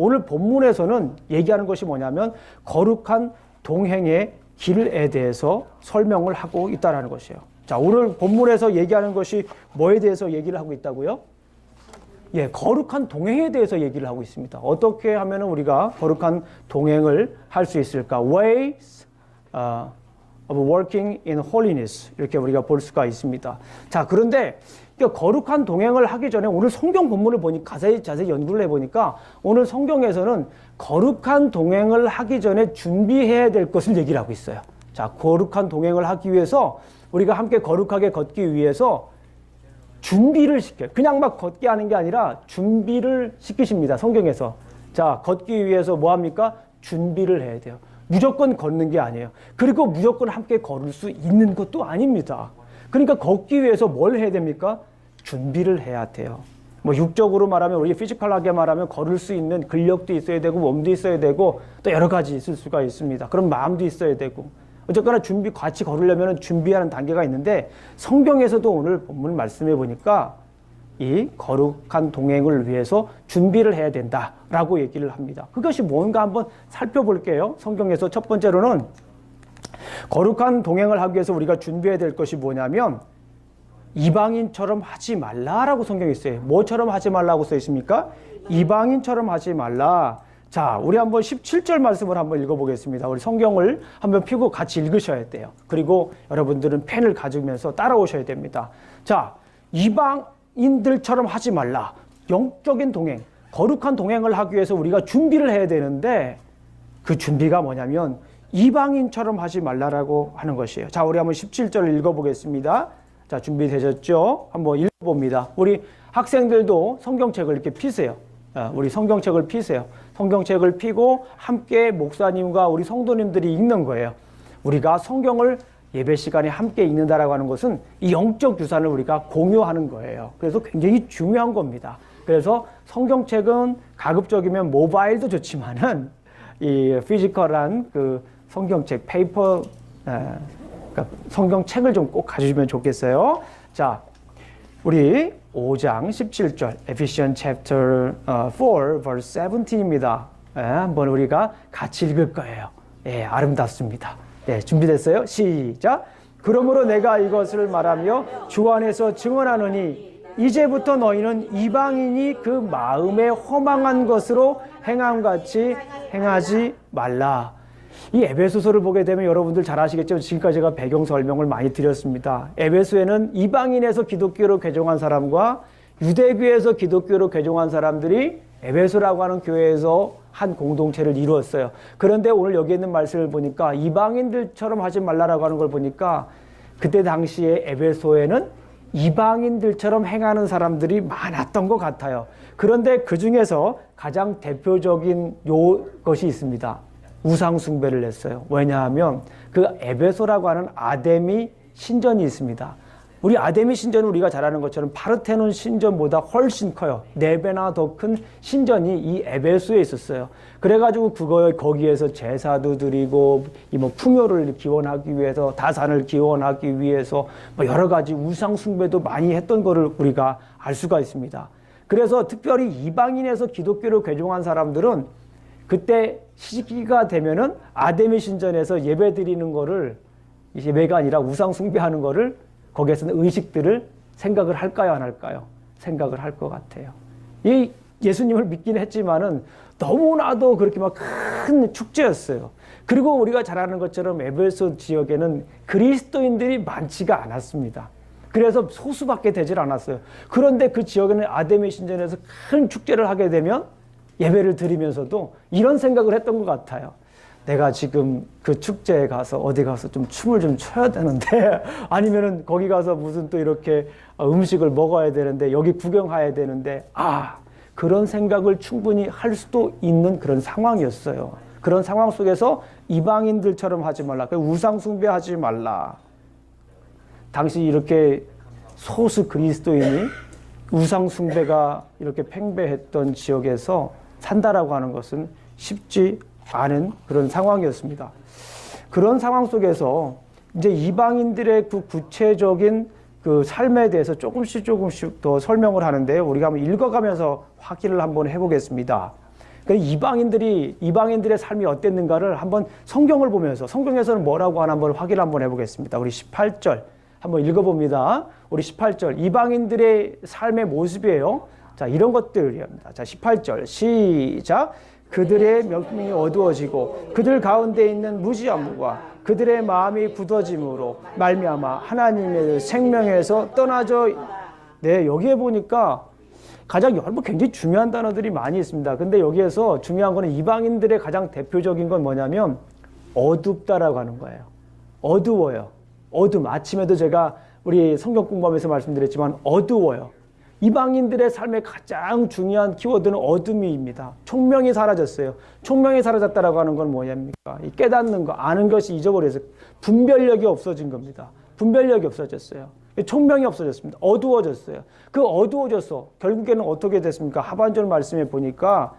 오늘 본문에서는 얘기하는 것이 뭐냐면 거룩한 동행의 길에 대해서 설명을 하고 있다는 것이에요. 자, 오늘 본문에서 얘기하는 것이 뭐에 대해서 얘기를 하고 있다고요? 예, 거룩한 동행에 대해서 얘기를 하고 있습니다. 어떻게 하면 우리가 거룩한 동행을 할 수 있을까? Ways of working in holiness, 이렇게 우리가 볼 수가 있습니다. 자, 그런데 거룩한 동행을 하기 전에 오늘 성경 본문을 보니까 자세히 연구를 해보니까 오늘 성경에서는 거룩한 동행을 하기 전에 준비해야 될 것을 얘기를 하고 있어요. 자, 거룩한 동행을 하기 위해서 우리가 함께 거룩하게 걷기 위해서 준비를 시켜요. 그냥 막 걷게 하는 게 아니라 준비를 시키십니다. 성경에서. 자, 걷기 위해서 뭐 합니까? 준비를 해야 돼요. 무조건 걷는 게 아니에요. 그리고 무조건 함께 걸을 수 있는 것도 아닙니다. 그러니까 걷기 위해서 뭘 해야 됩니까? 준비를 해야 돼요. 뭐 육적으로 말하면, 우리 피지컬하게 말하면 걸을 수 있는 근력도 있어야 되고 몸도 있어야 되고 또 여러 가지 있을 수가 있습니다. 그럼 마음도 있어야 되고 어쨌거나 같이 걸으려면 준비하는 단계가 있는데, 성경에서도 오늘 본문 말씀해 보니까 이 거룩한 동행을 위해서 준비를 해야 된다라고 얘기를 합니다. 그것이 뭔가 한번 살펴볼게요. 성경에서 첫 번째로는 거룩한 동행을 하기 위해서 우리가 준비해야 될 것이 뭐냐면 이방인처럼 하지 말라라고 성경에 있어요. 뭐처럼 하지 말라고 써 있습니까? 이방인처럼 하지 말라. 자, 우리 한번 17절 말씀을 한번 읽어보겠습니다. 우리 성경을 한번 펴고 같이 읽으셔야 돼요. 그리고 여러분들은 펜을 가지면서 따라오셔야 됩니다. 자, 이방인들처럼 하지 말라. 영적인 동행, 거룩한 동행을 하기 위해서 우리가 준비를 해야 되는데 그 준비가 뭐냐면 이방인처럼 하지 말라라고 하는 것이에요. 자, 우리 한번 17절을 읽어보겠습니다. 자, 준비되셨죠? 한번 읽어봅니다. 우리 학생들도 성경책을 이렇게 피세요. 우리 성경책을 피세요. 성경책을 피고 함께 목사님과 우리 성도님들이 읽는 거예요. 우리가 성경을 예배 시간에 함께 읽는다라고 하는 것은 이 영적 유산을 우리가 공유하는 거예요. 그래서 굉장히 중요한 겁니다. 그래서 성경책은 가급적이면 모바일도 좋지만은 이 피지컬한 그 성경책, 페이퍼, 그러니까 성경책을 좀 꼭 가지시면 좋겠어요. 자, 우리 5장 17절, Ephesians chapter 4, verse 17입니다. 한번 우리가 같이 읽을 거예요. 예, 아름답습니다. 예, 준비됐어요? 시작! 그러므로 내가 이것을 말하며 주 안에서 증언하노니 이제부터 너희는 이방인이 그 마음에 허망한 것으로 행함같이 행하지 말라. 이 에베소서를 보게 되면 여러분들 잘 아시겠죠? 지금까지 제가 배경 설명을 많이 드렸습니다. 에베소에는 이방인에서 기독교로 개종한 사람과 유대교에서 기독교로 개종한 사람들이 에베소라고 하는 교회에서 한 공동체를 이루었어요. 그런데 오늘 여기 있는 말씀을 보니까 이방인들처럼 하지 말라라고 하는 걸 보니까 그때 당시에 에베소에는 이방인들처럼 행하는 사람들이 많았던 것 같아요. 그런데 그 중에서 가장 대표적인 것이 있습니다. 우상 숭배를 했어요. 왜냐하면 그 에베소라고 하는 아데미 신전이 있습니다. 우리 아데미 신전은 우리가 잘 아는 것처럼 파르테논 신전보다 훨씬 커요. 4배나 더 큰 신전이 이 에베소에 있었어요. 그래가지고 거기에서 제사도 드리고 풍요를 기원하기 위해서, 다산을 기원하기 위해서 여러 가지 우상 숭배도 많이 했던 거를 우리가 알 수가 있습니다. 그래서 특별히 이방인에서 기독교로 개종한 사람들은 그때 시기가 되면은 아데미 신전에서 예배 드리는 거를, 예배가 아니라 우상 숭배하는 거를, 거기에서는 의식들을 생각을 할까요, 안 할까요? 생각을 할 것 같아요. 이 예수님을 믿긴 했지만은 너무나도 그렇게 막 큰 축제였어요. 그리고 우리가 잘 아는 것처럼 에베소 지역에는 그리스도인들이 많지가 않았습니다. 그래서 소수밖에 되질 않았어요. 그런데 그 지역에는 아데미 신전에서 큰 축제를 하게 되면 예배를 드리면서도 이런 생각을 했던 것 같아요. 내가 지금 그 축제에 가서 어디 가서 좀 춤을 좀 춰야 되는데 아니면은 거기 가서 무슨 또 이렇게 음식을 먹어야 되는데 여기 구경해야 되는데 그런 생각을 충분히 할 수도 있는 그런 상황이었어요. 그런 상황 속에서 이방인들처럼 하지 말라. 우상 숭배하지 말라. 당시 이렇게 소수 그리스도인이 우상 숭배가 이렇게 팽배했던 지역에서 산다라고 하는 것은 쉽지 않은 그런 상황이었습니다. 그런 상황 속에서 이제 이방인들의 그 구체적인 그 삶에 대해서 조금씩 더 설명을 하는데요. 우리가 한번 읽어가면서 확인을 한번 해보겠습니다. 그러니까 이방인들의 삶이 어땠는가를 한번 성경을 보면서 성경에서는 뭐라고 하나 한번 확인 한번 해보겠습니다. 우리 18절 한번 읽어봅니다. 우리 18절 이방인들의 삶의 모습이에요. 자, 이런 것들입니다. 자, 18절 시작. 그들의 명령이 어두워지고 그들 가운데 있는 무지함과 그들의 마음이 굳어짐으로 말미암아 하나님의 생명에서 떠나져. 네, 여기에 보니까 가장 여러분 굉장히 중요한 단어들이 많이 있습니다. 근데 여기에서 중요한 거는 이방인들의 가장 대표적인 건 뭐냐면 어둡다라고 하는 거예요. 어두워요. 어둠. 아침에도 제가 우리 성경 공부하면서 말씀드렸지만 어두워요. 이방인들의 삶의 가장 중요한 키워드는 어둠입니다. 총명이 사라졌어요. 총명이 사라졌다라고 하는 건 뭐냐입니까? 이 깨닫는 거, 아는 것이 잊어버려서 분별력이 없어진 겁니다. 분별력이 없어졌어요. 총명이 없어졌습니다. 어두워졌어요. 그 어두워져서 결국에는 어떻게 됐습니까? 하반절 말씀에 보니까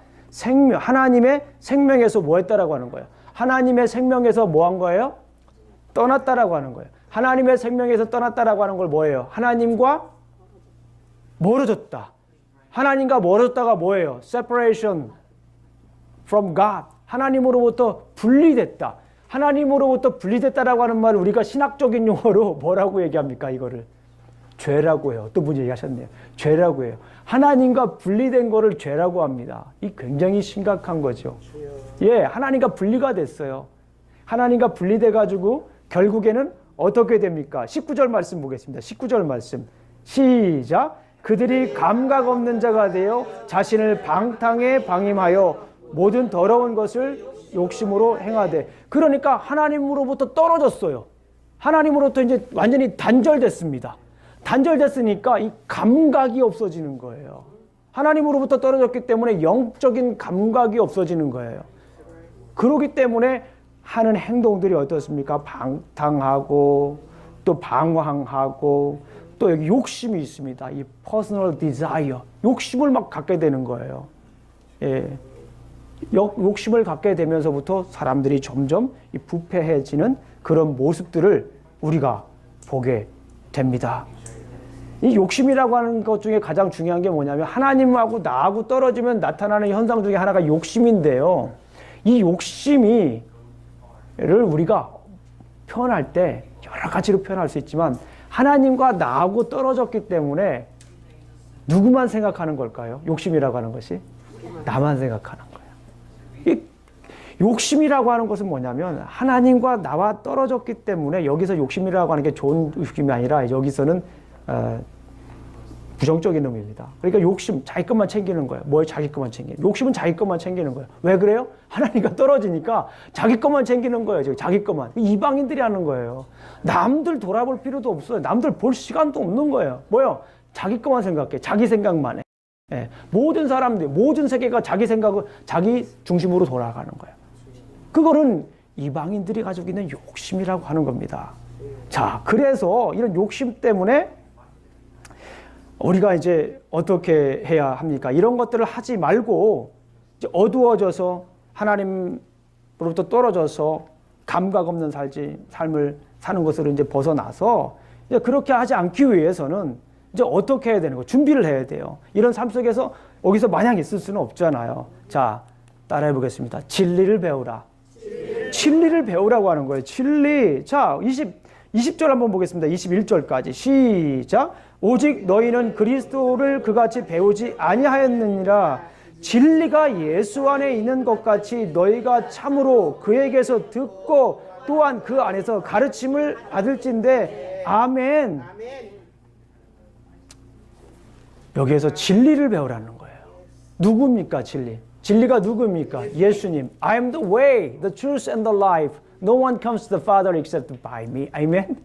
하나님의 생명에서 뭐 했다라고 하는 거예요. 하나님의 생명에서 뭐 한 거예요? 떠났다라고 하는 거예요. 하나님의 생명에서 떠났다라고 하는 걸 뭐예요? 하나님과 멀어졌다. 하나님과 멀어졌다가 뭐예요? Separation from God. 하나님으로부터 분리됐다. 하나님으로부터 분리됐다라고 하는 말을 우리가 신학적인 용어로 뭐라고 얘기합니까? 이거를 죄라고 해요. 또 분이 얘기하셨네요. 죄라고 해요. 하나님과 분리된 거를 죄라고 합니다. 이 굉장히 심각한 거죠. 예, 하나님과 분리가 됐어요. 하나님과 분리돼 가지고 결국에는 어떻게 됩니까? 19절 말씀 보겠습니다. 19절 말씀 시작. 그들이 감각 없는 자가 되어 자신을 방탕에 방임하여 모든 더러운 것을 욕심으로 행하되. 그러니까 하나님으로부터 떨어졌어요. 하나님으로부터 이제 완전히 단절됐습니다. 단절됐으니까 이 감각이 없어지는 거예요. 하나님으로부터 떨어졌기 때문에 영적인 감각이 없어지는 거예요. 그렇기 때문에 하는 행동들이 어떻습니까? 방탕하고 또 방황하고 또 여기 욕심이 있습니다. 이 personal desire, 욕심을 막 갖게 되는 거예요. 예. 욕심을 갖게 되면서부터 사람들이 점점 부패해지는 그런 모습들을 우리가 보게 됩니다. 이 욕심이라고 하는 것 중에 가장 중요한 게 뭐냐면 하나님하고 나하고 떨어지면 나타나는 현상 중에 하나가 욕심인데요. 이 욕심을 우리가 표현할 때 여러 가지로 표현할 수 있지만 하나님과 나하고 떨어졌기 때문에 누구만 생각하는 걸까요? 욕심이라고 하는 것이 나만 생각하는 거예요. 이 욕심이라고 하는 것은 뭐냐면 하나님과 나와 떨어졌기 때문에 여기서 욕심이라고 하는 게 좋은 욕심이 아니라 여기서는 부정적인 의미입니다. 그러니까 욕심, 자기 것만 챙기는 거예요. 뭘 자기 것만 챙기는 거예요. 욕심은 자기 것만 챙기는 거예요. 왜 그래요? 하나님과 떨어지니까 자기 것만 챙기는 거예요. 자기 것만. 이방인들이 하는 거예요. 남들 돌아볼 필요도 없어요. 남들 볼 시간도 없는 거예요. 뭐요? 자기 것만 생각해. 자기 생각만 해. 예. 모든 사람들, 모든 세계가 자기 생각을, 자기 중심으로 돌아가는 거예요. 그거는 이방인들이 가지고 있는 욕심이라고 하는 겁니다. 자, 그래서 이런 욕심 때문에 우리가 이제 어떻게 해야 합니까? 이런 것들을 하지 말고 이제 어두워져서 하나님으로부터 떨어져서 감각 없는 삶을 사는 것으로 이제 벗어나서 이제 그렇게 하지 않기 위해서는 이제 어떻게 해야 되는 거? 준비를 해야 돼요. 이런 삶 속에서 여기서 마냥 있을 수는 없잖아요. 자, 따라해 보겠습니다. 진리를 배우라. 진리를 배우라고 하는 거예요. 진리. 자, 20절 한번 보겠습니다. 21절까지 시작. 오직 너희는 그리스도를 그같이 배우지 아니하였느니라. 진리가 예수 안에 있는 것 같이 너희가 참으로 그에게서 듣고 또한 그 안에서 가르침을 받을진대. 아멘. 여기에서 진리를 배우라는 거예요. 누굽니까 진리? 진리가 누굽니까? 예수님. I am the way, the truth and the life. No one comes to the Father except by me. 아멘.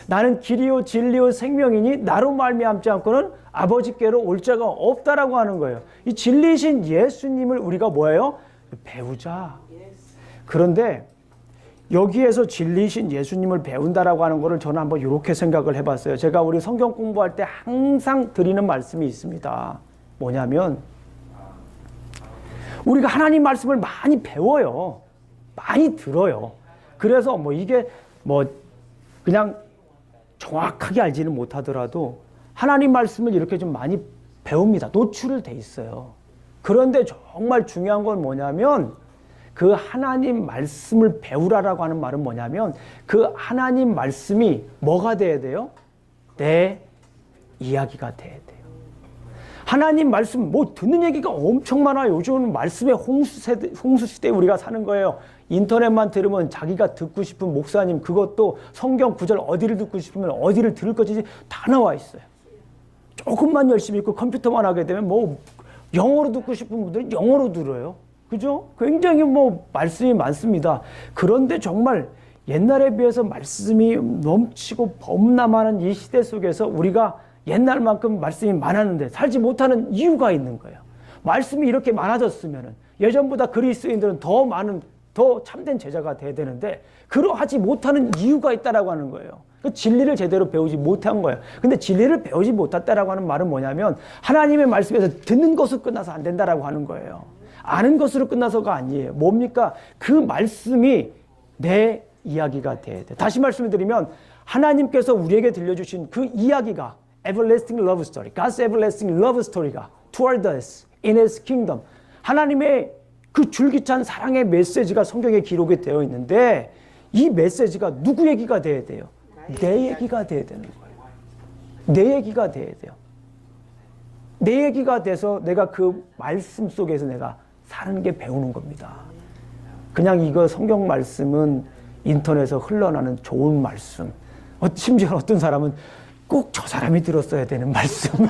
나는 길이요 진리요 생명이니 나로 말미암지 않고는 아버지께로 올 자가 없다라고 하는 거예요. 이 진리신 예수님을 우리가 뭐예요? 배우자. 그런데 여기에서 진리신 예수님을 배운다라고 하는 것을 저는 한번 이렇게 생각을 해봤어요. 제가 우리 성경 공부할 때 항상 드리는 말씀이 있습니다. 뭐냐면 우리가 하나님 말씀을 많이 배워요. 많이 들어요. 그래서 뭐 이게 뭐 그냥 정확하게 알지는 못하더라도 하나님 말씀을 이렇게 좀 많이 배웁니다. 노출을 돼 있어요. 그런데 정말 중요한 건 뭐냐면 그 하나님 말씀을 배우라라고 하는 말은 뭐냐면 그 하나님 말씀이 뭐가 돼야 돼요? 내 이야기가 돼야 돼요. 하나님 말씀 뭐 듣는 얘기가 엄청 많아요. 요즘은 말씀의 홍수 시대에 우리가 사는 거예요. 인터넷만 들으면 자기가 듣고 싶은 목사님 그것도 성경 구절 어디를 듣고 싶으면 어디를 들을 것인지 다 나와 있어요. 조금만 열심히 읽고 컴퓨터만 하게 되면 뭐 영어로 듣고 싶은 분들은 영어로 들어요. 그죠? 굉장히 뭐 말씀이 많습니다. 그런데 정말 옛날에 비해서 말씀이 넘치고 범람하는 이 시대 속에서 우리가 옛날만큼 말씀이 많았는데 살지 못하는 이유가 있는 거예요. 말씀이 이렇게 많아졌으면 예전보다 그리스도인들은 더 참된 제자가 돼야 되는데 그러하지 못하는 이유가 있다라고 하는 거예요. 그 진리를 제대로 배우지 못한 거예요. 근데 진리를 배우지 못했다라고 하는 말은 뭐냐면 하나님의 말씀에서 듣는 것으로 끝나서 안 된다라고 하는 거예요. 아는 것으로 끝나서가 아니에요. 뭡니까? 그 말씀이 내 이야기가 돼야 돼. 다시 말씀을 드리면 하나님께서 우리에게 들려주신 그 이야기가 everlasting love story, God's everlasting love story가 toward us in His kingdom. 하나님의 그 줄기찬 사랑의 메시지가 성경에 기록이 되어 있는데 이 메시지가 누구 얘기가 돼야 돼요? 내 얘기가 돼야 되는 거예요. 내 얘기가 돼야 돼요. 내 얘기가 돼서 내가 그 말씀 속에서 내가 사는 게 배우는 겁니다. 그냥 이거 성경 말씀은 인터넷에서 흘러나는 좋은 말씀. 심지어 어떤 사람은 꼭 저 사람이 들었어야 되는 말씀.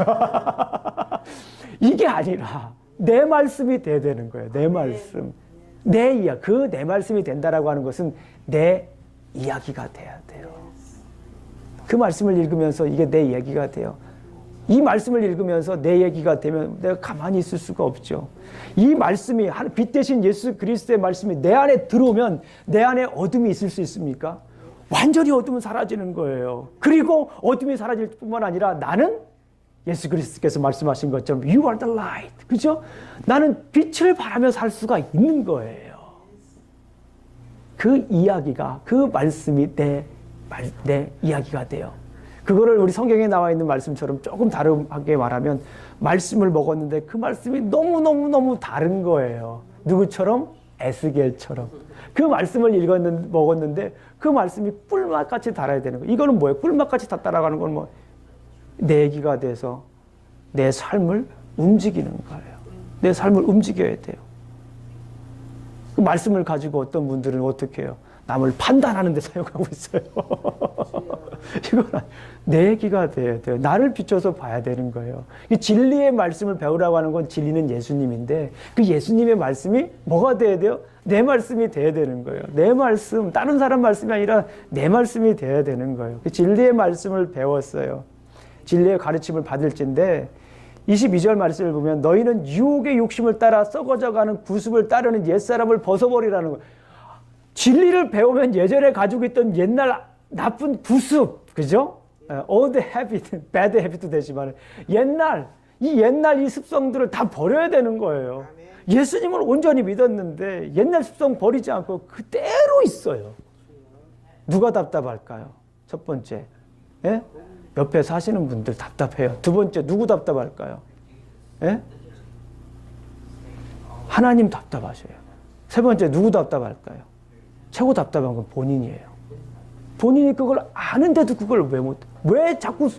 이게 아니라 내 말씀이 돼야 되는 거예요. 내 말씀. 내 이야기. 그 내 말씀이 된다라고 하는 것은 내 이야기가 돼야 돼요. 그 말씀을 읽으면서 이게 내 얘기가 돼요. 이 말씀을 읽으면서 내 얘기가 되면 내가 가만히 있을 수가 없죠. 이 말씀이 빛 대신 예수 그리스도의 말씀이 내 안에 들어오면 내 안에 어둠이 있을 수 있습니까? 완전히 어둠은 사라지는 거예요. 그리고 어둠이 사라질 뿐만 아니라 나는 예수 그리스도께서 말씀하신 것처럼 You are the light. 그죠? 나는 빛을 바라며 살 수가 있는 거예요. 그 이야기가, 그 말씀이 내 이야기가 돼요. 그거를 우리 성경에 나와 있는 말씀처럼 조금 다르게 말하면 말씀을 먹었는데 그 말씀이 너무너무 다른 거예요. 누구처럼? 에스겔처럼. 그 말씀을 먹었는데 그 말씀이 꿀맛같이 달아야 되는 거예요. 이거는 뭐예요? 꿀맛같이 다 따라가는 건 뭐? 내 얘기가 돼서 내 삶을 움직이는 거예요. 내 삶을 움직여야 돼요. 그 말씀을 가지고 어떤 분들은 어떻게 해요? 남을 판단하는 데 사용하고 있어요. 이건 내 얘기가 돼야 돼요. 나를 비춰서 봐야 되는 거예요. 이 진리의 말씀을 배우라고 하는 건 진리는 예수님인데 그 예수님의 말씀이 뭐가 돼야 돼요? 내 말씀이 돼야 되는 거예요. 내 말씀, 다른 사람 말씀이 아니라 내 말씀이 돼야 되는 거예요. 그 진리의 말씀을 배웠어요. 진리의 가르침을 받을진데 22절 말씀을 보면 너희는 유혹의 욕심을 따라 썩어져가는 구습을 따르는 옛사람을 벗어버리라는 거예요. 진리를 배우면 예전에 가지고 있던 옛날 나쁜 구습, 그죠? old habit, bad habit도 되지만 옛날 이 습성들을 다 버려야 되는 거예요. 예수님을 온전히 믿었는데 옛날 습성 버리지 않고 그대로 있어요. 누가 답답할까요? 첫 번째, 예? 옆에 사시는 분들 답답해요. 두 번째, 누구 답답할까요? 예? 하나님 답답하셔요. 세 번째, 누구 답답할까요? 최고 답답한 건 본인이에요. 본인이 그걸 아는데도 그걸 왜 자꾸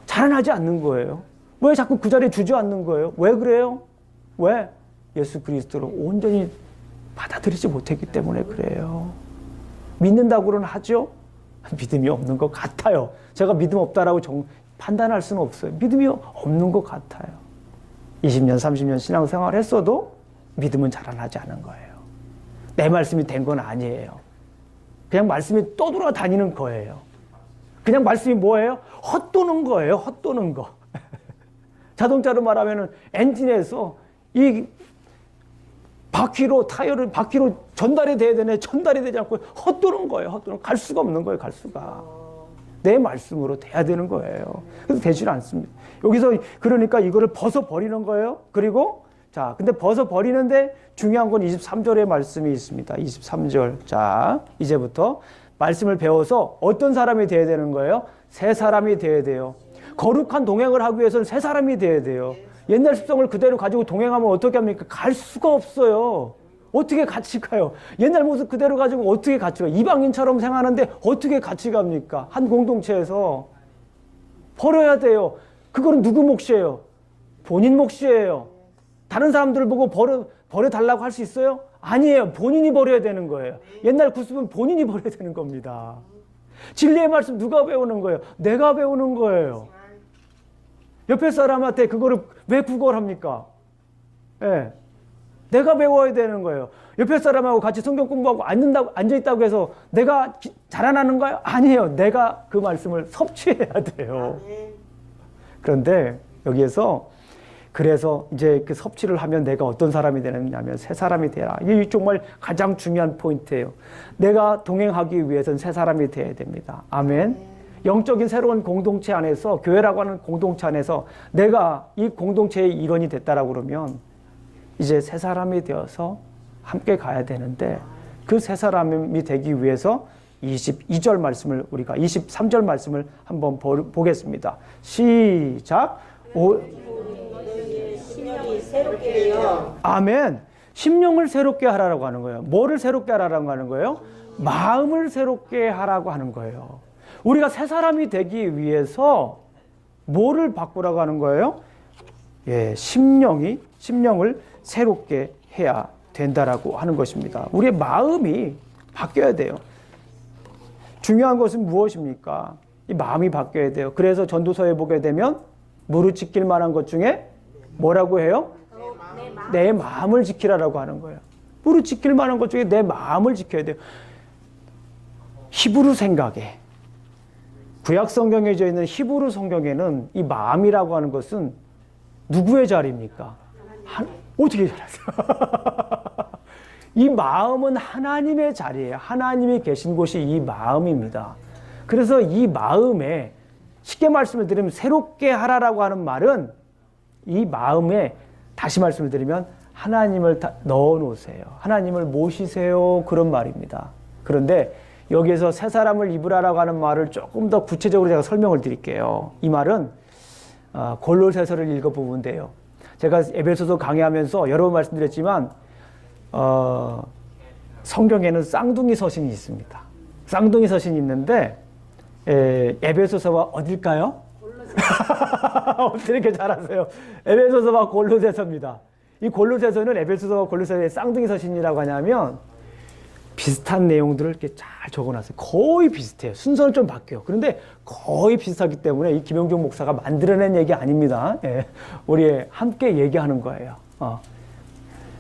자라나지 않는 거예요? 왜 자꾸 그 자리에 주저앉는 거예요? 왜 그래요? 왜? 예수 그리스도를 온전히 받아들이지 못했기 때문에 그래요. 믿는다고는 하죠? 믿음이 없는 것 같아요. 제가 믿음 없다라고 판단할 수는 없어요. 믿음이 없는 것 같아요. 20년, 30년 신앙생활 했어도 믿음은 자라나지 않은 거예요. 내 말씀이 된 건 아니에요. 그냥 말씀이 떠돌아다니는 거예요. 그냥 말씀이 뭐예요? 헛도는 거예요. 헛도는 거. 자동차로 말하면 엔진에서 이 바퀴로 전달이 돼야 되네. 전달이 되지 않고 헛도는 거예요. 헛도는 갈 수가 없는 거예요. 갈 수가. 내 말씀으로 돼야 되는 거예요. 그래서 되질 않습니다. 여기서 그러니까 이거를 벗어버리는 거예요. 그리고 자, 근데 벗어버리는데 중요한 건 23절의 말씀이 있습니다. 23절. 자, 이제부터 말씀을 배워서 어떤 사람이 돼야 되는 거예요? 새 사람이 돼야 돼요. 거룩한 동행을 하기 위해서는 새 사람이 돼야 돼요. 옛날 습성을 그대로 가지고 동행하면 어떻게 합니까? 갈 수가 없어요. 어떻게 같이 가요? 옛날 모습 그대로 가지고 어떻게 같이 가요? 이방인처럼 생활하는데 어떻게 같이 갑니까? 한 공동체에서. 버려야 돼요. 그거는 누구 몫이에요? 본인 몫이에요. 다른 사람들을 보고 버려달라고 할 수 있어요? 아니에요. 본인이 버려야 되는 거예요. 옛날 구습은 본인이 버려야 되는 겁니다. 진리의 말씀 누가 배우는 거예요? 내가 배우는 거예요. 옆에 사람한테 그거를 왜 구걸합니까? 예. 내가 배워야 되는 거예요. 옆에 사람하고 같이 성경 공부하고 앉아있다고 해서 내가 자라나는 거예요? 아니에요. 내가 그 말씀을 섭취해야 돼요. 그런데 여기에서 그래서 이제 그 섭취를 하면 내가 어떤 사람이 되느냐면 새 사람이 되라. 이게 정말 가장 중요한 포인트예요. 내가 동행하기 위해서는 새 사람이 되어야 됩니다. 아멘. 영적인 새로운 공동체 안에서, 교회라고 하는 공동체 안에서 내가 이 공동체의 일원이 됐다라고 그러면 이제 새 사람이 되어서 함께 가야 되는데, 그 새 사람이 되기 위해서 22절 말씀을, 우리가 23절 말씀을 한번 보겠습니다. 시작. 심령이 새롭게 되어. 아멘. 심령을 새롭게 하라고 하는 거예요. 뭐를 새롭게 하라고 하는 거예요? 마음을 새롭게 하라고 하는 거예요. 우리가 새 사람이 되기 위해서 뭐를 바꾸라고 하는 거예요? 예, 심령을 새롭게 해야 된다라고 하는 것입니다. 우리의 마음이 바뀌어야 돼요. 중요한 것은 무엇입니까? 이 마음이 바뀌어야 돼요. 그래서 전도서에 보게 되면 무릇 지킬 만한 것 중에 뭐라고 해요? 내 마음을 지키라라고 하는 거예요. 무릇 지킬 만한 것 중에 내 마음을 지켜야 돼요. 히브리 생각에, 구약 성경에 져 있는 히브리 성경에는 이 마음이라고 하는 것은 누구의 자리입니까? 어떻게 잘하세요? 이 마음은 하나님의 자리예요. 하나님이 계신 곳이 이 마음입니다. 그래서 이 마음에, 쉽게 말씀을 드리면 새롭게 하라라고 하는 말은 이 마음에, 다시 말씀을 드리면 하나님을 넣어 놓으세요. 하나님을 모시세요. 그런 말입니다. 그런데 여기에서 새 사람을 입으라라고 하는 말을 조금 더 구체적으로 제가 설명을 드릴게요. 이 말은 골로새서를 읽어보면 돼요. 제가 에베소서 강의하면서 여러 번 말씀드렸지만 성경에는 쌍둥이 서신이 있습니다. 쌍둥이 서신이 있는데 에베소서와 어딜까요? 어떻게 이렇게 잘하세요? 에베소서와 골로새서입니다. 이 골로새서는 에베소서와 골로새서의 쌍둥이 서신이라고 하냐면 비슷한 내용들을 이렇게 잘 적어놨어요. 거의 비슷해요. 순서는 좀 바뀌어요. 그런데 거의 비슷하기 때문에 이 김영종 목사가 만들어낸 얘기 아닙니다. 예, 우리 함께 얘기하는 거예요.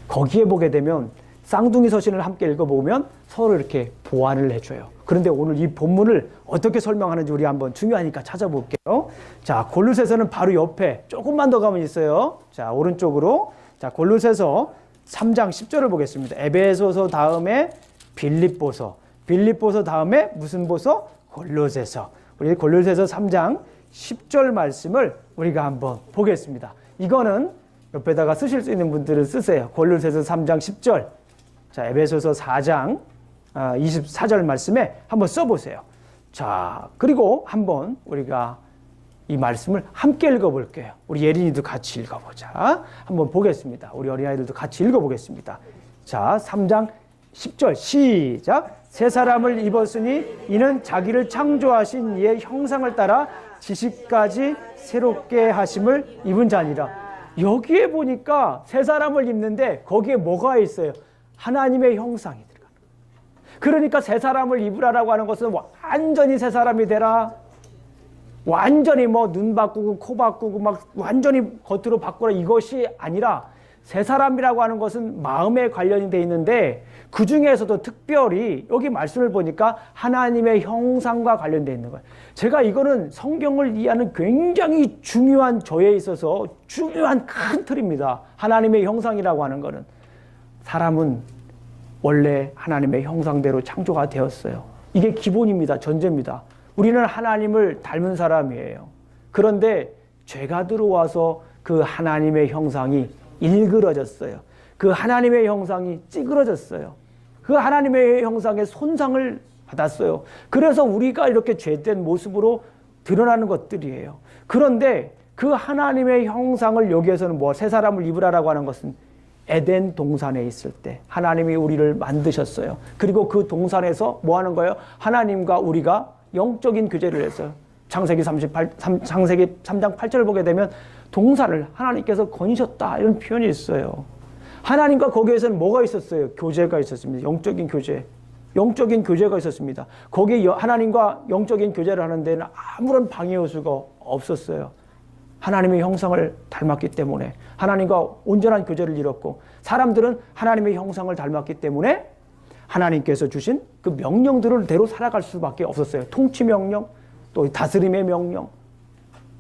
거기에 보게 되면 쌍둥이 서신을 함께 읽어보면 서로 이렇게 보완을 해줘요. 그런데 오늘 이 본문을 어떻게 설명하는지 우리 한번 중요하니까 찾아볼게요. 자, 골로새서는 바로 옆에 조금만 더 가면 있어요. 자, 오른쪽으로. 자, 골로새서 3장 10절을 보겠습니다. 에베소서 다음에 빌립보서, 빌립보서 다음에 무슨 보서? 골로새서. 우리 골로새서 3장 10절 말씀을 우리가 한번 보겠습니다. 이거는 옆에다가 쓰실 수 있는 분들은 쓰세요. 골로새서 3장 10절. 자, 에베소서 4장 24절 말씀에 한번 써보세요. 자, 그리고 한번 우리가 이 말씀을 함께 읽어볼게요. 우리 예린이도 같이 읽어보자. 한번 보겠습니다. 우리 어린아이들도 같이 읽어보겠습니다. 자, 3장 10절 시작. 새 사람을 입었으니 이는 자기를 창조하신 이의 형상을 따라 지식까지 새롭게 하심을 입은 자니라. 여기에 보니까 새 사람을 입는데 거기에 뭐가 있어요? 하나님의 형상이 들어가는 거예요. 그러니까 새 사람을 입으라라고 하는 것은 완전히 새 사람이 되라. 완전히 뭐 눈 바꾸고 코 바꾸고 막 완전히 겉으로 바꾸라, 이것이 아니라 새 사람이라고 하는 것은 마음에 관련이 돼 있는데 그 중에서도 특별히 여기 말씀을 보니까 하나님의 형상과 관련되어 있는 거예요. 제가 이거는 성경을 이해하는 굉장히 중요한, 저에 있어서 중요한 큰 틀입니다. 하나님의 형상이라고 하는 거는 사람은 원래 하나님의 형상대로 창조가 되었어요. 이게 기본입니다. 전제입니다. 우리는 하나님을 닮은 사람이에요. 그런데 죄가 들어와서 그 하나님의 형상이 일그러졌어요. 그 하나님의 형상이 찌그러졌어요. 그 하나님의 형상의 손상을 받았어요. 그래서 우리가 이렇게 죄된 모습으로 드러나는 것들이에요. 그런데 그 하나님의 형상을 여기에서는 뭐 새 사람을 입으라라고 하는 것은 에덴 동산에 있을 때 하나님이 우리를 만드셨어요. 그리고 그 동산에서 뭐 하는 거예요? 하나님과 우리가 영적인 교제를 했어요. 창세기 3장 8절을 보게 되면 동산을 하나님께서 거니셨다 이런 표현이 있어요. 하나님과 거기에서는 뭐가 있었어요? 교제가 있었습니다. 영적인 교제. 영적인 교제가 있었습니다. 거기에 하나님과 영적인 교제를 하는 데는 아무런 방해 요소가 없었어요. 하나님의 형상을 닮았기 때문에 하나님과 온전한 교제를 이뤘고 사람들은 하나님의 형상을 닮았기 때문에 하나님께서 주신 그 명령들을 대로 살아갈 수밖에 없었어요. 통치 명령, 또 다스림의 명령,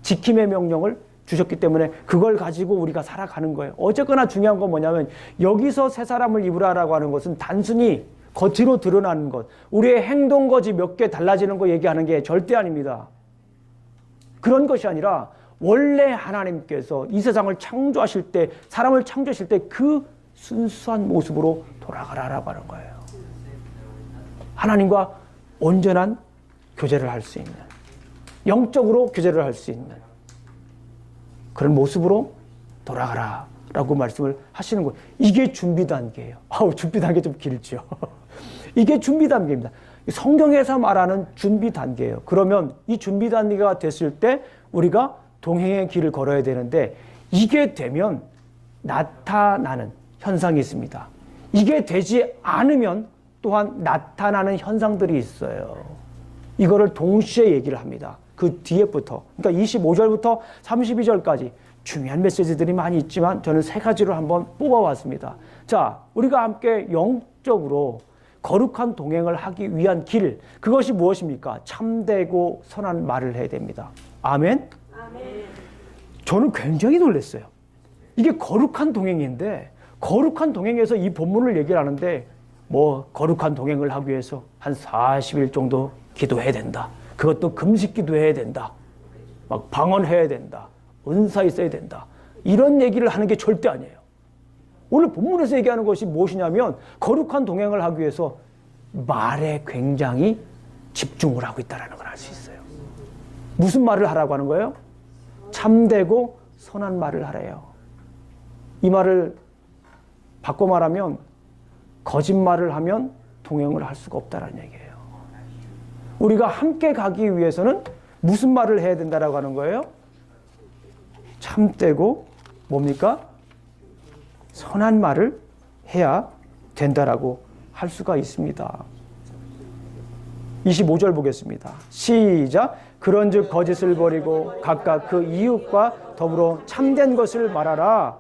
지킴의 명령을 주셨기 때문에 그걸 가지고 우리가 살아가는 거예요. 어쨌거나 중요한 건 뭐냐면 여기서 새 사람을 입으라라고 하는 것은 단순히 겉으로 드러나는 것, 우리의 행동거지 몇 개 달라지는 거 얘기하는 게 절대 아닙니다. 그런 것이 아니라 원래 하나님께서 이 세상을 창조하실 때, 사람을 창조하실 때 그 순수한 모습으로 돌아가라라고 하는 거예요. 하나님과 온전한 교제를 할 수 있는, 영적으로 교제를 할 수 있는 그런 모습으로 돌아가라라고 말씀을 하시는 거예요. 이게 준비 단계예요. 준비 단계 좀 길죠. 이게 준비 단계입니다. 성경에서 말하는 준비 단계예요. 그러면 이 준비 단계가 됐을 때 우리가 동행의 길을 걸어야 되는데 이게 되면 나타나는 현상이 있습니다. 이게 되지 않으면 또한 나타나는 현상들이 있어요. 이거를 동시에 얘기를 합니다. 그 뒤에부터. 그러니까 25절부터 32절까지 중요한 메시지들이 많이 있지만 저는 세 가지로 한번 뽑아왔습니다. 자, 우리가 함께 영적으로 거룩한 동행을 하기 위한 길, 그것이 무엇입니까? 참되고 선한 말을 해야 됩니다. 아멘? 아멘. 저는 굉장히 놀랐어요. 이게 거룩한 동행인데 거룩한 동행에서 이 본문을 얘기를 하는데 뭐 거룩한 동행을 하기 위해서 한 40일 정도 기도해야 된다. 그것도 금식 기도해야 된다. 막 방언해야 된다. 은사 있어야 된다. 이런 얘기를 하는 게 절대 아니에요. 오늘 본문에서 얘기하는 것이 무엇이냐면 거룩한 동행을 하기 위해서 말에 굉장히 집중을 하고 있다는 걸 알 수 있어요. 무슨 말을 하라고 하는 거예요? 참되고 선한 말을 하래요. 이 말을 바꿔 말하면 거짓말을 하면 동행을 할 수가 없다는 얘기예요. 우리가 함께 가기 위해서는 무슨 말을 해야 된다라고 하는 거예요? 참되고 뭡니까? 선한 말을 해야 된다라고 할 수가 있습니다. 25절 보겠습니다. 시작. 그런즉 거짓을 버리고 각각 그 이웃과 더불어 참된 것을 말하라.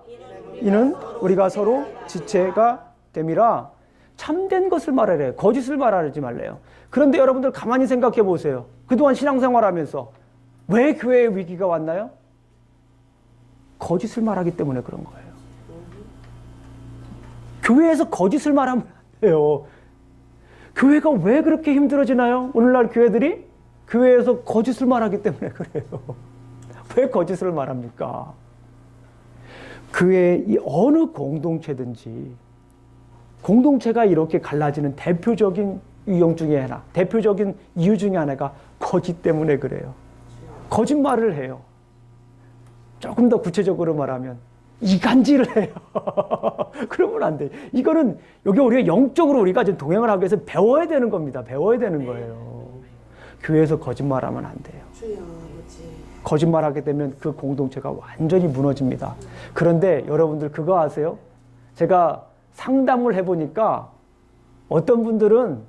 이는 우리가 서로 지체가 됨이라. 참된 것을 말하래. 거짓을 말하지 말래요. 그런데 여러분들 가만히 생각해 보세요. 그동안 신앙생활하면서 왜 교회에 위기가 왔나요? 거짓을 말하기 때문에 그런 거예요. 교회에서 거짓을 말하면 안 돼요. 교회가 왜 그렇게 힘들어지나요? 오늘날 교회들이 교회에서 거짓을 말하기 때문에 그래요. 왜 거짓을 말합니까? 교회 이 어느 공동체든지 공동체가 이렇게 갈라지는 대표적인 유형 중에 하나, 대표적인 이유 중에 하나가 거짓 때문에 그래요. 거짓말을 해요. 조금 더 구체적으로 말하면 이간질을 해요. 그러면 안 돼. 이거는 여기 우리가 영적으로 우리가 지금 동행을 하기 위해서 배워야 되는 겁니다. 배워야 되는 거예요. 교회에서 거짓말하면 안 돼요. 거짓말하게 되면 그 공동체가 완전히 무너집니다. 그런데 여러분들 그거 아세요? 제가 상담을 해보니까 어떤 분들은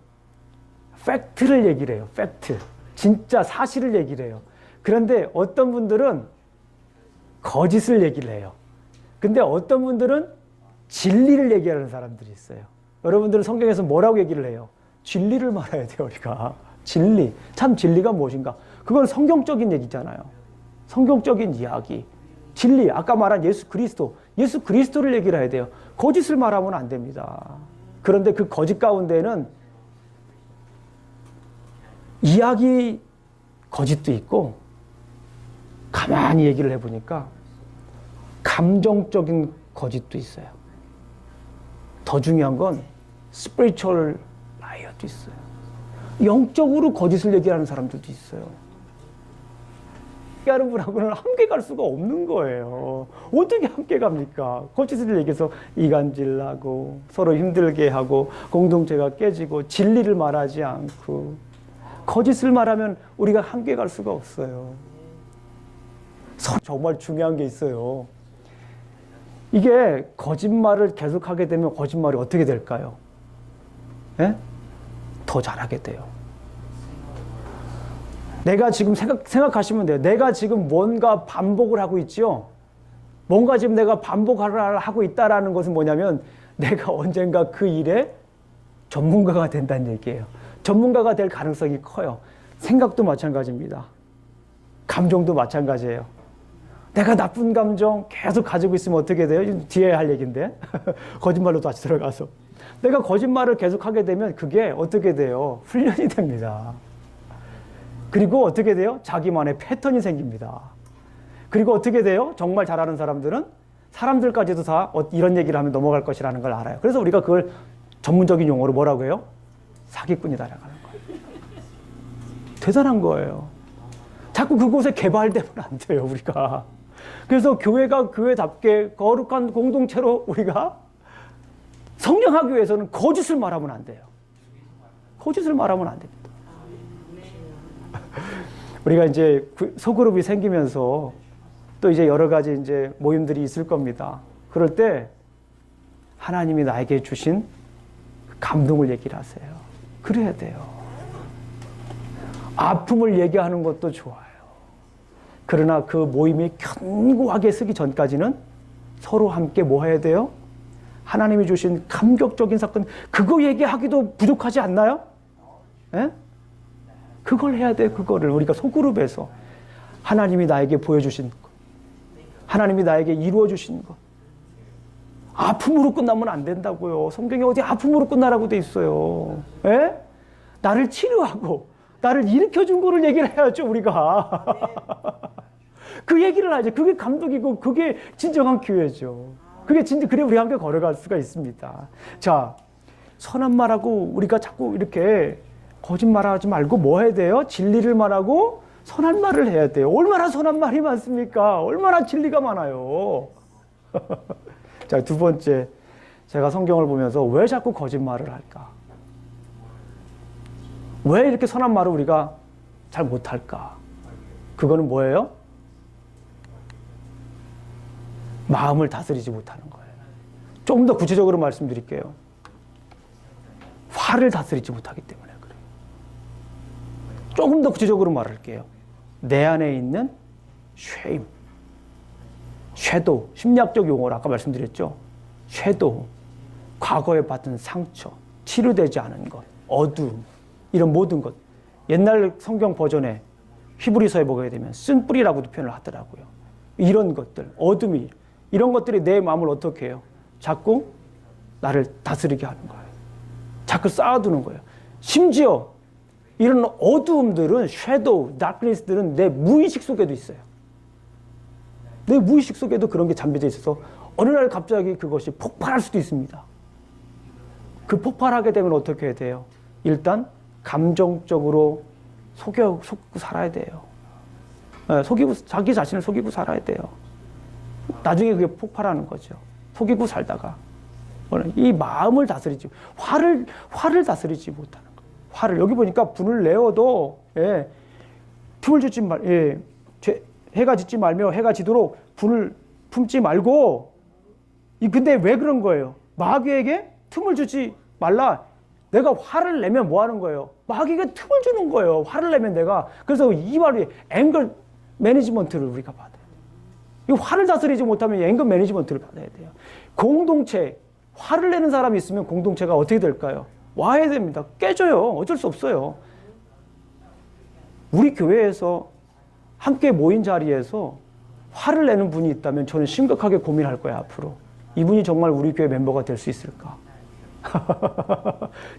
팩트를 얘기를 해요. 팩트. 진짜 사실을 얘기를 해요. 그런데 어떤 분들은 거짓을 얘기를 해요. 근데 어떤 분들은 진리를 얘기하는 사람들이 있어요. 여러분들은 성경에서 뭐라고 얘기를 해요? 진리를 말해야 돼요, 우리가. 진리. 참 진리가 무엇인가? 그건 성경적인 얘기잖아요. 성경적인 이야기. 진리. 아까 말한 예수 그리스도. 예수 그리스도를 얘기를 해야 돼요. 거짓을 말하면 안 됩니다. 그런데 그 거짓 가운데는 이야기 거짓도 있고 가만히 얘기를 해보니까 감정적인 거짓도 있어요. 더 중요한 건 spiritual liar도 있어요. 영적으로 거짓을 얘기하는 사람들도 있어요. 하는 분하고는 함께 갈 수가 없는 거예요. 어떻게 함께 갑니까? 거짓을 얘기해서 이간질나고 서로 힘들게 하고 공동체가 깨지고 진리를 말하지 않고 거짓을 말하면 우리가 함께 갈 수가 없어요. 정말 중요한 게 있어요. 이게 거짓말을 계속하게 되면 거짓말이 어떻게 될까요? 예? 더 잘하게 돼요. 내가 지금 생각하시면 돼요. 내가 지금 뭔가 반복을 하고 있죠? 뭔가 지금 내가 반복을 하고 있다는 것은 뭐냐면 내가 언젠가 그 일에 전문가가 된다는 얘기예요. 전문가가 될 가능성이 커요. 생각도 마찬가지입니다. 감정도 마찬가지예요. 내가 나쁜 감정 계속 가지고 있으면 어떻게 돼요? 뒤에 할 얘기인데. 거짓말로 다시 들어가서. 내가 거짓말을 계속 하게 되면 그게 어떻게 돼요? 훈련이 됩니다. 그리고 어떻게 돼요? 자기만의 패턴이 생깁니다. 그리고 어떻게 돼요? 정말 잘하는 사람들은 사람들까지도 다 이런 얘기를 하면 넘어갈 것이라는 걸 알아요. 그래서 우리가 그걸 전문적인 용어로 뭐라고 해요? 사기꾼이다라고 하는 거예요. 대단한 거예요. 자꾸 그곳에 개발되면 안 돼요, 우리가. 그래서 교회가 교회답게 거룩한 공동체로 우리가 성장하기 위해서는 거짓을 말하면 안 돼요. 거짓을 말하면 안 됩니다. 우리가 이제 소그룹이 생기면서 또 이제 여러 가지 이제 모임들이 있을 겁니다. 그럴 때 하나님이 나에게 주신 감동을 얘기를 하세요. 그래야 돼요. 아픔을 얘기하는 것도 좋아요. 그러나 그 모임이 견고하게 서기 전까지는 서로 함께 뭐 해야 돼요? 하나님이 주신 감격적인 사건, 그거 얘기하기도 부족하지 않나요? 예? 그걸 해야 돼. 그거를 우리가 소그룹에서 하나님이 나에게 보여주신 것, 하나님이 나에게 이루어 주신 것. 아픔으로 끝나면 안 된다고요. 성경에 어디 아픔으로 끝나라고 돼 있어요. 예? 나를 치료하고 나를 일으켜준 거를 얘기를 해야죠, 우리가. 그 얘기를 하죠. 그게 감독이고 그게 진정한 교회죠. 그게 그래 우리 함께 걸어갈 수가 있습니다. 자, 선한 말하고 우리가 자꾸 이렇게 거짓말하지 말고 뭐 해야 돼요? 진리를 말하고 선한 말을 해야 돼요. 얼마나 선한 말이 많습니까? 얼마나 진리가 많아요. 자, 두 번째, 제가 성경을 보면서 왜 자꾸 거짓말을 할까? 왜 이렇게 선한 말을 우리가 잘 못할까? 그거는 뭐예요? 마음을 다스리지 못하는 거예요. 조금 더 구체적으로 말씀드릴게요. 화를 다스리지 못하기 때문에 그래요. 조금 더 구체적으로 말할게요. 내 안에 있는 쉐임, 섀도우, 심리학적 용어로 아까 말씀드렸죠. 섀도우, 과거에 받은 상처, 치료되지 않은 것, 어두움, 이런 모든 것. 옛날 성경 버전에 히브리서에 보게 되면 쓴뿌리라고도 표현을 하더라고요. 이런 것들, 어둠이, 이런 것들이 내 마음을 어떻게 해요? 자꾸 나를 다스리게 하는 거예요. 자꾸 쌓아두는 거예요. 심지어 이런 어두움들은, 섀도우, 다크니스들은 내 무의식 속에도 있어요. 내 무의식 속에도 그런 게 잠겨져 있어서 어느 날 갑자기 그것이 폭발할 수도 있습니다. 그 폭발하게 되면 어떻게 해야 돼요? 일단 감정적으로 속고 살아야 돼요. 자기 자신을 속이고 살아야 돼요. 나중에 그게 폭발하는 거죠. 속이고 살다가 이 마음을 다스리지, 화를 다스리지 못하는 거예요. 화를, 여기 보니까 분을 내어도 틈을 주지 해가 짓지 말며 해가 지도록 분을 품지 말고. 근데 왜 그런 거예요? 마귀에게 틈을 주지 말라. 내가 화를 내면 뭐 하는 거예요? 마귀에게 틈을 주는 거예요. 화를 내면 내가. 그래서 이 말이 앵글 매니지먼트를 우리가 받아야 돼요. 이 화를 다스리지 못하면 앵글 매니지먼트를 받아야 돼요. 공동체, 화를 내는 사람이 있으면 공동체가 어떻게 될까요? 와야 됩니다. 깨져요. 어쩔 수 없어요. 우리 교회에서 함께 모인 자리에서 화를 내는 분이 있다면 저는 심각하게 고민할 거예요, 앞으로. 이분이 정말 우리 교회 멤버가 될 수 있을까?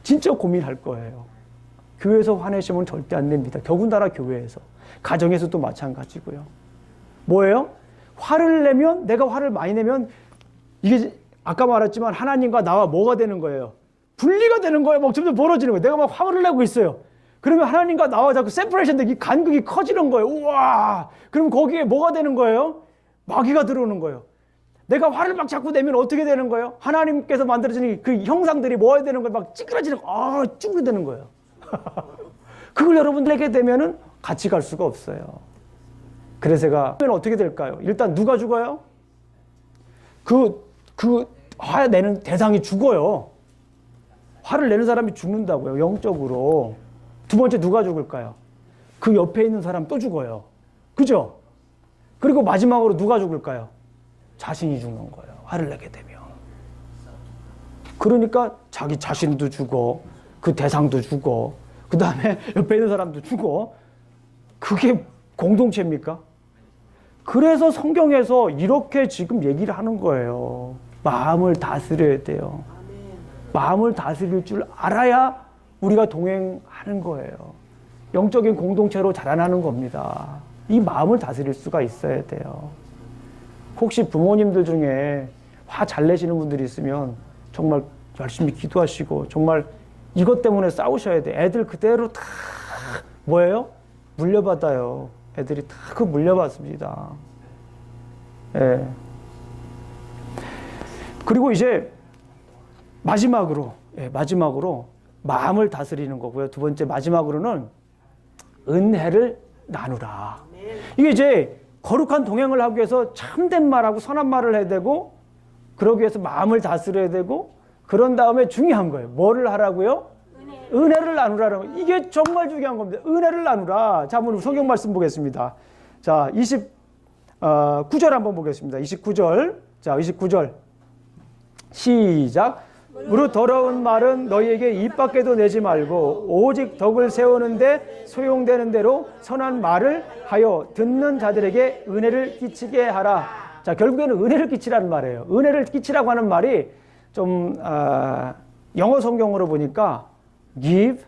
진짜 고민할 거예요. 교회에서 화내시면 절대 안 됩니다. 더군다나 교회에서. 가정에서도 마찬가지고요. 뭐예요? 화를 내면, 내가 화를 많이 내면 이게 아까 말했지만 하나님과 나와 뭐가 되는 거예요? 분리가 되는 거예요. 막 점점 벌어지는 거예요. 내가 막 화를 내고 있어요. 그러면 하나님과 나와 자꾸 세퍼레이션 되기 간극이 커지는 거예요. 우와! 그럼 거기에 뭐가 되는 거예요? 마귀가 들어오는 거예요. 내가 화를 막 자꾸 내면 어떻게 되는 거예요? 하나님께서 만들어주는 그 형상들이 뭐야 되는 거예요? 막 찌그러지는 쭈그러드는 거예요. 그걸 여러분들에게 되면은 같이 갈 수가 없어요. 그래서 제가 그러면 어떻게 될까요? 일단 누가 죽어요? 화 내는 대상이 죽어요. 화를 내는 사람이 죽는다고요. 영적으로. 두 번째 누가 죽을까요? 그 옆에 있는 사람 또 죽어요. 그죠? 그리고 마지막으로 누가 죽을까요? 자신이 죽는 거예요. 화를 내게 되면. 그러니까 자기 자신도 죽어. 그 대상도 죽어. 그 다음에 옆에 있는 사람도 죽어. 그게 공동체입니까? 그래서 성경에서 이렇게 지금 얘기를 하는 거예요. 마음을 다스려야 돼요. 마음을 다스릴 줄 알아야 우리가 동행하는 거예요. 영적인 공동체로 자라나는 겁니다. 이 마음을 다스릴 수가 있어야 돼요. 혹시 부모님들 중에 화 잘 내시는 분들이 있으면 정말 열심히 기도하시고 정말 이것 때문에 싸우셔야 돼. 애들 그대로 다 뭐예요? 물려받아요. 애들이 다 그 물려받습니다. 예. 그리고 이제 마지막으로 마음을 다스리는 거고요. 두 번째 마지막으로는 은혜를 나누라. 이게 이제 거룩한 동행을 하기 위해서 참된 말하고 선한 말을 해야 되고 그러기 위해서 마음을 다스려야 되고 그런 다음에 중요한 거예요. 뭐를 하라고요? 은혜를 나누라는 거. 이게 정말 중요한 겁니다. 은혜를 나누라. 자, 한번 성경 말씀 보겠습니다. 자, 29절 한번 보겠습니다. 29절. 자, 29절. 시작. 무릇 더러운 말은 너희에게 입 밖에도 내지 말고 오직 덕을 세우는데 소용되는 대로 선한 말을 하여 듣는 자들에게 은혜를 끼치게 하라. 자, 결국에는 은혜를 끼치라는 말이에요. 은혜를 끼치라고 하는 말이 좀 영어 성경으로 보니까 give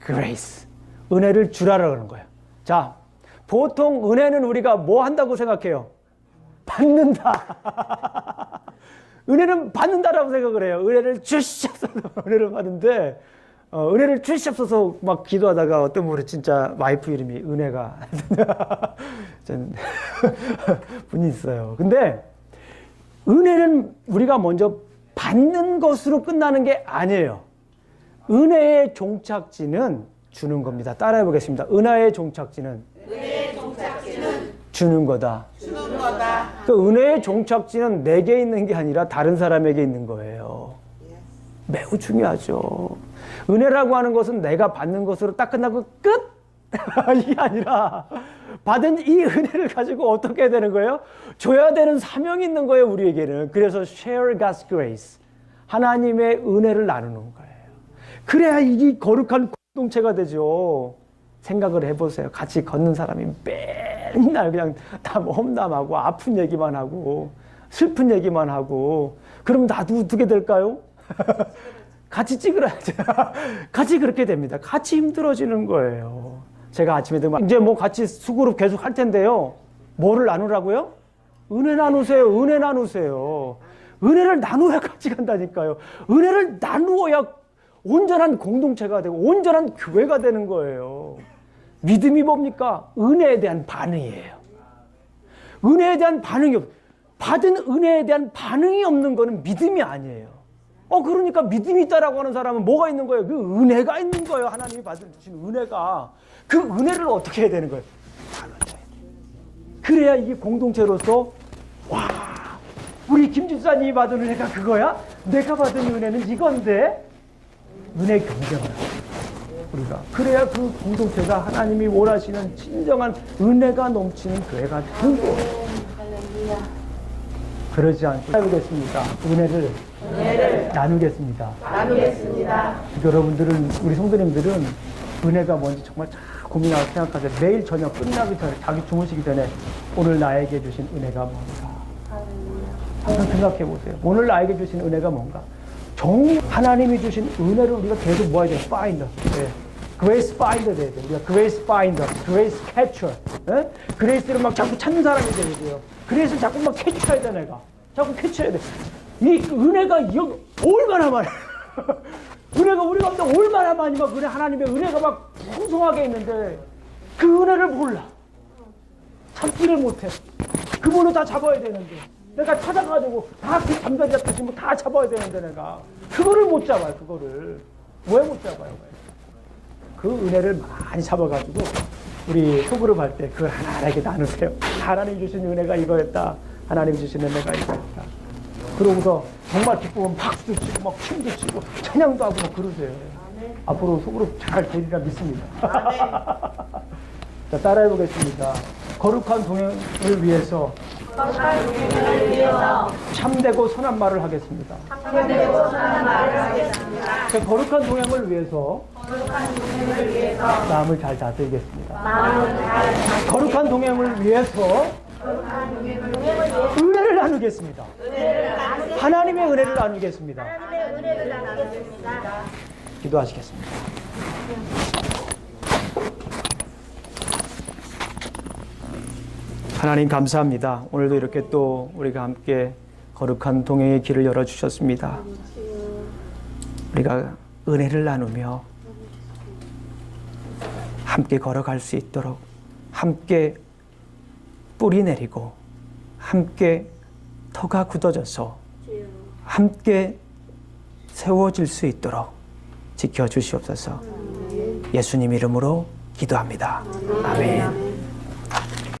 grace. 은혜를 주라라는 거예요. 자, 보통 은혜는 우리가 뭐 한다고 생각해요? 받는다. 은혜는 받는다라고 생각을 해요. 은혜를 주시옵소서 은혜를 받는데 은혜를 주시옵소서 막 기도하다가 어떤 분이 진짜 와이프 이름이 은혜가 분이 있어요. 근데 은혜는 우리가 먼저 받는 것으로 끝나는 게 아니에요. 은혜의 종착지는 주는 겁니다. 따라해 보겠습니다. 은혜의 종착지는 주는 거다. 그 은혜의 종착지는 내게 있는 게 아니라 다른 사람에게 있는 거예요. 매우 중요하죠. 은혜라고 하는 것은 내가 받는 것으로 딱 끝나고 끝! 이게 아니라 받은 이 은혜를 가지고 어떻게 해야 되는 거예요? 줘야 되는 사명이 있는 거예요, 우리에게는. 그래서 share God's grace. 하나님의 은혜를 나누는 거예요. 그래야 이게 거룩한 공동체가 되죠. 생각을 해보세요. 같이 걷는 사람이 맨날 그냥 다 험담하고 아픈 얘기만 하고 슬픈 얘기만 하고 그럼 나도 어떻게 될까요? 같이 찌그러야죠. 같이 그렇게 됩니다. 같이 힘들어지는 거예요. 제가 아침에 이제 뭐 같이 수그룹 계속 할 텐데요. 뭐를 나누라고요? 은혜 나누세요. 은혜 나누세요. 은혜를 나누어야 같이 간다니까요. 은혜를 나누어야 온전한 공동체가 되고 온전한 교회가 되는 거예요. 믿음이 뭡니까? 은혜에 대한 반응이에요. 은혜에 대한 반응이 받은 은혜에 대한 반응이 없는 거는 믿음이 아니에요. 그러니까 믿음이 있다라고 하는 사람은 뭐가 있는 거예요? 그 은혜가 있는 거예요. 하나님이 받으신 은혜가. 그 은혜를 어떻게 해야 되는 거예요? 그래야 이게 공동체로서 와, 우리 김집사님이 받은 은혜가 그거야? 내가 받은 은혜는 이건데 은혜 경쟁을 하고 우리가 그래야 그 공동체가 하나님이 원하시는 진정한 은혜가 넘치는 교회가 되는 거예요. 그러지 않고 나누겠습니다. 은혜를 나누겠습니다. 여러분들은 우리 성도님들은 은혜가 뭔지 정말 잘 고민하고 생각하세요. 매일 저녁 끝나기 전에 자기 주무시기 전에 오늘 나에게 주신 은혜가 뭔가 항상 생각해 보세요. 오늘 나에게 주신 은혜가 뭔가 하나님이 주신 은혜를 우리가 계속 모아야 돼요. find. 네. grace finder 돼야 돼요. 우리가 grace finder, grace catcher. 네? 그레이스를 막 자꾸 찾는 사람이 돼야 돼요. 그레이스를 자꾸 막 캐치해야 돼, 내가. 자꾸 캐치해야 돼. 이 은혜가 얼마나 많아. 은혜가 우리 가운데 얼마나 많이 막 은혜, 하나님의 은혜가 막 풍성하게 있는데 그 은혜를 몰라. 참지를 못해. 그분을 다 잡아야 되는데 내가 찾아가지고 다 그 잠자리 잡히시면 다 잡아야 되는데 내가 그거를 못 잡아요. 그거를 왜 못 잡아요? 그 은혜를 많이 잡아가지고 우리 소그룹 할 때 그걸 하나하나 이렇게 나누세요. 하나님 주신 은혜가 이거였다. 하나님 주신 은혜가 이거였다. 그러고서 정말 기쁘면 박수도 치고 막 춤도 추고 찬양도 하고 막 그러세요. 앞으로 소그룹 잘 되리라 믿습니다. 자, 따라해 보겠습니다. 거룩한 동행을 위해서 참되고 선한 말을 하겠습니다. 자, 거룩한 동행을 위해서 마음을 잘 다스리겠습니다. 거룩한 동행을 위해서 은혜를 나누겠습니다. 하나님의 은혜를 나누겠습니다. 기도하시겠습니다. 하나님 감사합니다. 오늘도 이렇게 또 우리가 함께 거룩한 동행의 길을 열어주셨습니다. 우리가 은혜를 나누며 함께 걸어갈 수 있도록 함께 뿌리 내리고 함께 터가 굳어져서 함께 세워질 수 있도록 지켜주시옵소서. 예수님 이름으로 기도합니다. 아멘.